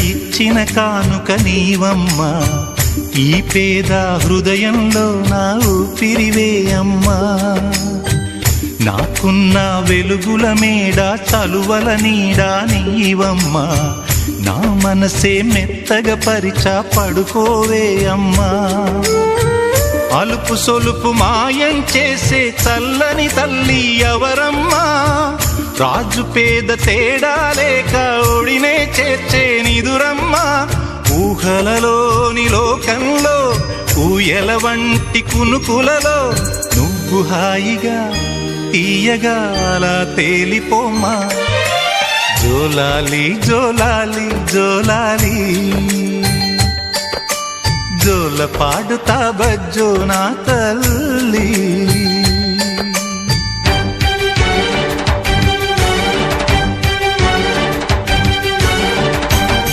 ఇచ్చిన కానుక నీవమ్మా, ఈ పేద హృదయంలో నా ఊపిరివే అమ్మా. నాకున్న వెలుగుల మేడ చలువల నీడా నీవమ్మా, నా మనసే మెత్తగా పరిచా పడుకోవే అమ్మా. అలుపు సొలుపు మాయం చేసే చల్లని తల్లి ఎవరమ్మా, రాజు పేద తేడా లేక ఒడినే చేర్చే నిదురమ్మా. ఊహలలోని లోకంలో ఊయల వంటి కునుకులలో నువ్వు హాయిగా తీయగా అలా తేలిపోమా. జోలాలి జోలాలి జోలాలి, జోల పాడుతా బజ్జో నా తల్లి.